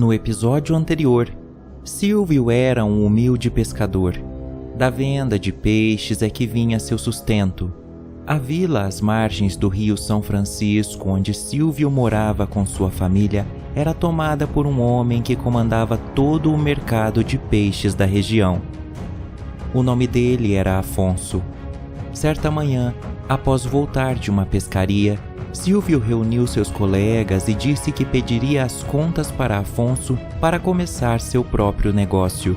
No episódio anterior, Silvio era um humilde pescador. Da venda de peixes é que vinha seu sustento. A vila às margens do rio São Francisco, onde Silvio morava com sua família, era tomada por um homem que comandava todo o mercado de peixes da região. O nome dele era Afonso. Certa manhã, após voltar de uma pescaria, Silvio reuniu seus colegas e disse que pediria as contas para Afonso para começar seu próprio negócio.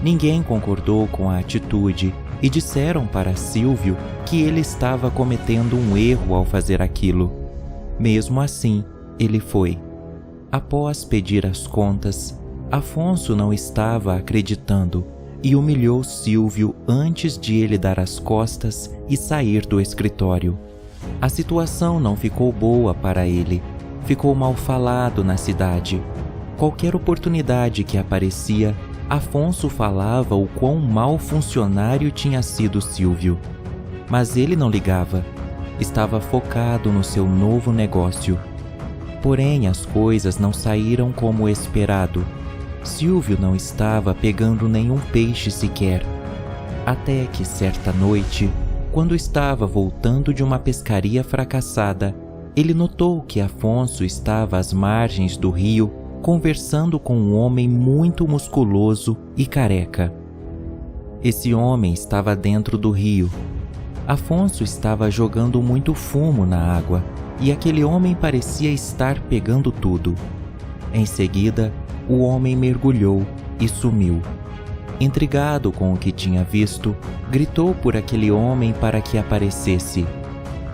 Ninguém concordou com a atitude e disseram para Silvio que ele estava cometendo um erro ao fazer aquilo. Mesmo assim, ele foi. Após pedir as contas, Afonso não estava acreditando e humilhou Silvio antes de ele dar as costas e sair do escritório. A situação não ficou boa para ele. Ficou mal falado na cidade. Qualquer oportunidade que aparecia, Afonso falava o quão mau funcionário tinha sido Silvio. Mas ele não ligava. Estava focado no seu novo negócio. Porém, as coisas não saíram como esperado. Silvio não estava pegando nenhum peixe sequer. Até que, certa noite, quando estava voltando de uma pescaria fracassada, ele notou que Afonso estava às margens do rio conversando com um homem muito musculoso e careca. Esse homem estava dentro do rio. Afonso estava jogando muito fumo na água e aquele homem parecia estar pegando tudo. Em seguida, o homem mergulhou e sumiu. Intrigado com o que tinha visto, gritou por aquele homem para que aparecesse.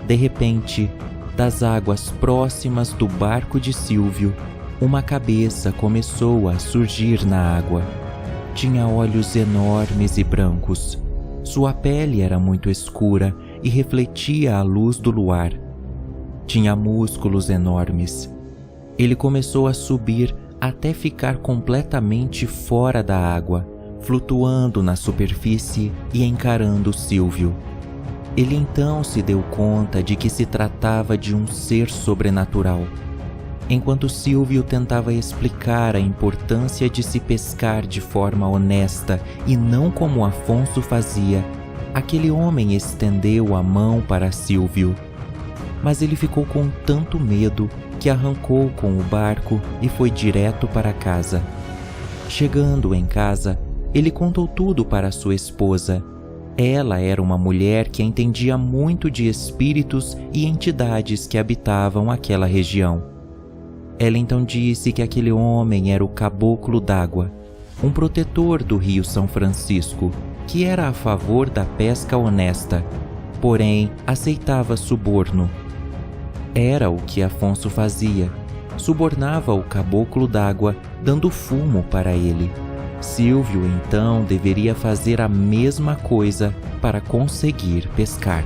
De repente, das águas próximas do barco de Silvio, uma cabeça começou a surgir na água. Tinha olhos enormes e brancos. Sua pele era muito escura e refletia a luz do luar. Tinha músculos enormes. Ele começou a subir até ficar completamente fora da água, flutuando na superfície e encarando Silvio. Ele então se deu conta de que se tratava de um ser sobrenatural. Enquanto Silvio tentava explicar a importância de se pescar de forma honesta e não como Afonso fazia, aquele homem estendeu a mão para Silvio. Mas ele ficou com tanto medo que arrancou com o barco e foi direto para casa. Chegando em casa, ele contou tudo para sua esposa. Ela era uma mulher que entendia muito de espíritos e entidades que habitavam aquela região. Ela então disse que aquele homem era o Caboclo d'Água, um protetor do rio São Francisco, que era a favor da pesca honesta, porém aceitava suborno. Era o que Afonso fazia, subornava o Caboclo d'Água, dando fumo para ele. Silvio então deveria fazer a mesma coisa para conseguir pescar.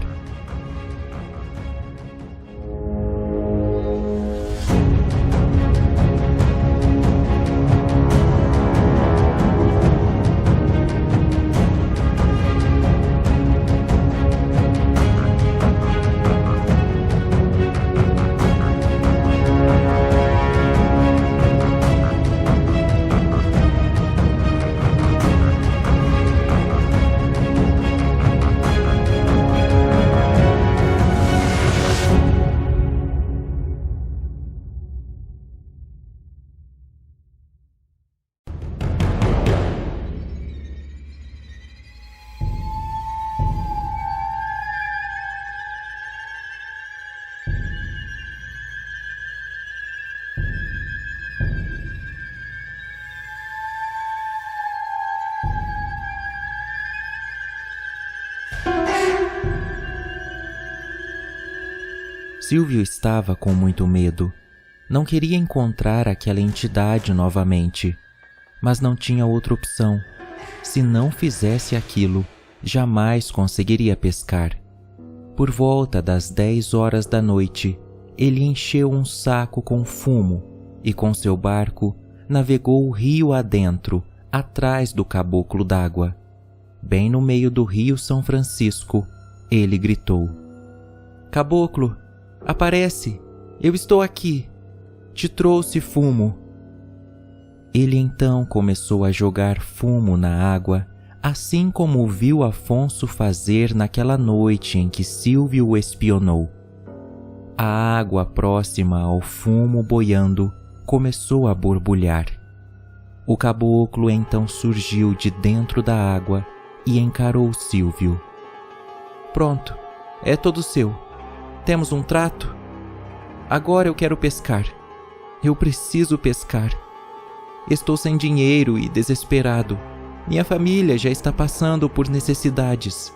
Silvio estava com muito medo. Não queria encontrar aquela entidade novamente, mas não tinha outra opção. Se não fizesse aquilo, jamais conseguiria pescar. Por volta das 10 horas da noite, ele encheu um saco com fumo e com seu barco navegou o rio adentro, atrás do Caboclo d'Água. Bem no meio do rio São Francisco, ele gritou: "Caboclo, aparece! Eu estou aqui! Te trouxe fumo!" Ele então começou a jogar fumo na água, assim como viu Afonso fazer naquela noite em que Silvio o espionou. A água próxima ao fumo boiando começou a borbulhar. O caboclo então surgiu de dentro da água e encarou Silvio. Pronto, é todo seu. Temos um trato? Agora eu quero pescar. Eu preciso pescar. Estou sem dinheiro e desesperado. Minha família já está passando por necessidades.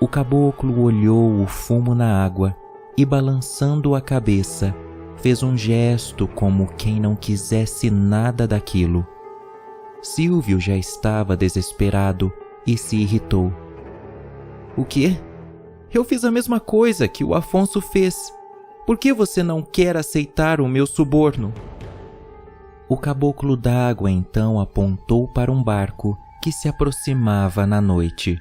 O caboclo olhou o fumo na água e, balançando a cabeça, fez um gesto como quem não quisesse nada daquilo. Silvio já estava desesperado e se irritou. O quê? Eu fiz a mesma coisa que o Afonso fez. Por que você não quer aceitar o meu suborno? O caboclo d'água então apontou para um barco que se aproximava na noite.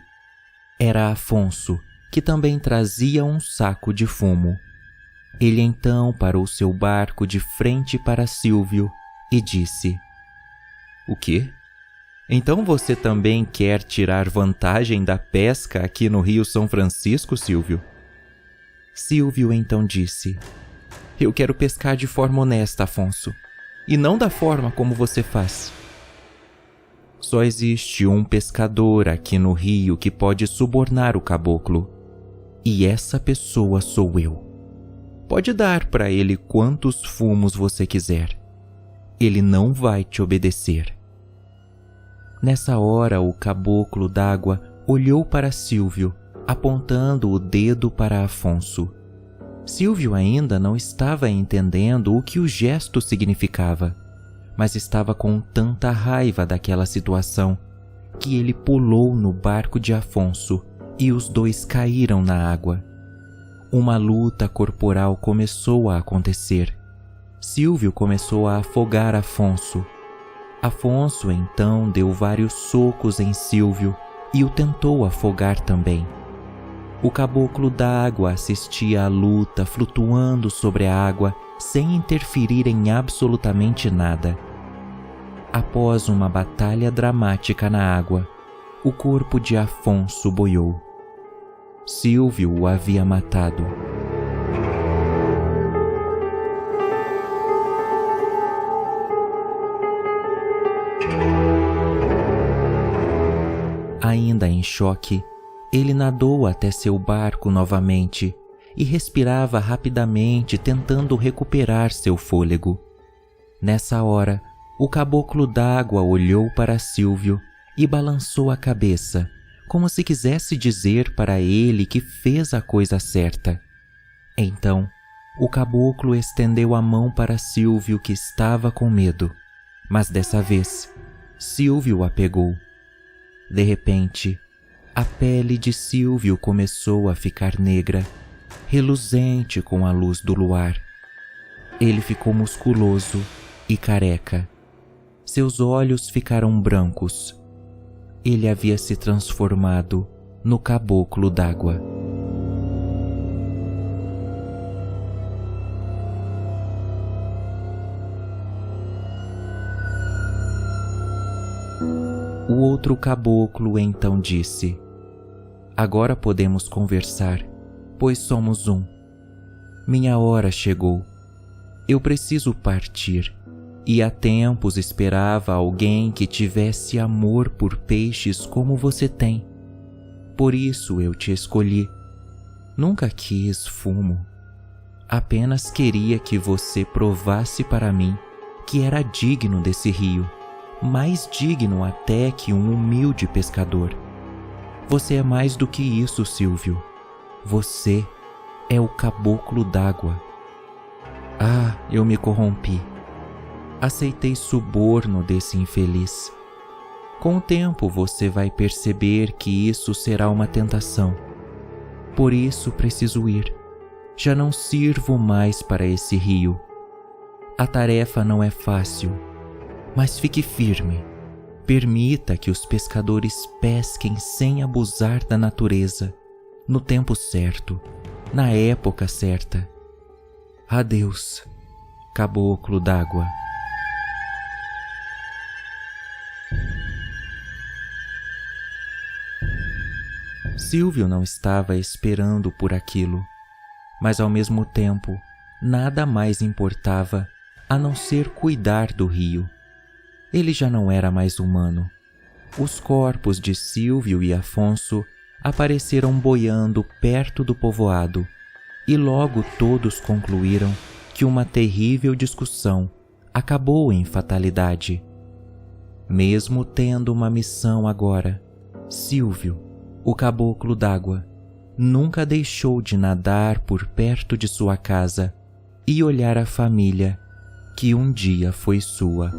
Era Afonso, que também trazia um saco de fumo. Ele então parou seu barco de frente para Silvio e disse: O quê? Então você também quer tirar vantagem da pesca aqui no Rio São Francisco, Silvio? Silvio então disse: Eu quero pescar de forma honesta, Afonso, e não da forma como você faz. Só existe um pescador aqui no Rio que pode subornar o caboclo, e essa pessoa sou eu. Pode dar para ele quantos fumos você quiser. Ele não vai te obedecer. Nessa hora, o caboclo d'água olhou para Silvio, apontando o dedo para Afonso. Silvio ainda não estava entendendo o que o gesto significava, mas estava com tanta raiva daquela situação que ele pulou no barco de Afonso e os dois caíram na água. Uma luta corporal começou a acontecer. Silvio começou a afogar Afonso. Afonso então deu vários socos em Silvio e o tentou afogar também. O caboclo d'água assistia à luta flutuando sobre a água sem interferir em absolutamente nada. Após uma batalha dramática na água, o corpo de Afonso boiou. Silvio o havia matado. Ainda em choque, ele nadou até seu barco novamente e respirava rapidamente, tentando recuperar seu fôlego. Nessa hora, o caboclo d'água olhou para Silvio e balançou a cabeça, como se quisesse dizer para ele que fez a coisa certa. Então, o caboclo estendeu a mão para Silvio, que estava com medo, mas dessa vez, Silvio a pegou. De repente, a pele de Silvio começou a ficar negra, reluzente com a luz do luar. Ele ficou musculoso e careca. Seus olhos ficaram brancos. Ele havia se transformado no caboclo d'água. O outro caboclo então disse: Agora podemos conversar, pois somos um. Minha hora chegou. Eu preciso partir, e há tempos esperava alguém que tivesse amor por peixes como você tem. Por isso eu te escolhi. Nunca quis fumo. Apenas queria que você provasse para mim que era digno desse rio, mais digno até que um humilde pescador. Você é mais do que isso, Silvio. Você é o caboclo d'água. Ah, eu me corrompi. Aceitei suborno desse infeliz. Com o tempo você vai perceber que isso será uma tentação. Por isso preciso ir. Já não sirvo mais para esse rio. A tarefa não é fácil, mas fique firme. Permita que os pescadores pesquem sem abusar da natureza, no tempo certo, na época certa. Adeus, caboclo d'água. Silvio não estava esperando por aquilo, mas ao mesmo tempo nada mais importava a não ser cuidar do rio. Ele já não era mais humano. Os corpos de Silvio e Afonso apareceram boiando perto do povoado e logo todos concluíram que uma terrível discussão acabou em fatalidade. Mesmo tendo uma missão agora, Silvio, o caboclo d'água, nunca deixou de nadar por perto de sua casa e olhar a família que um dia foi sua.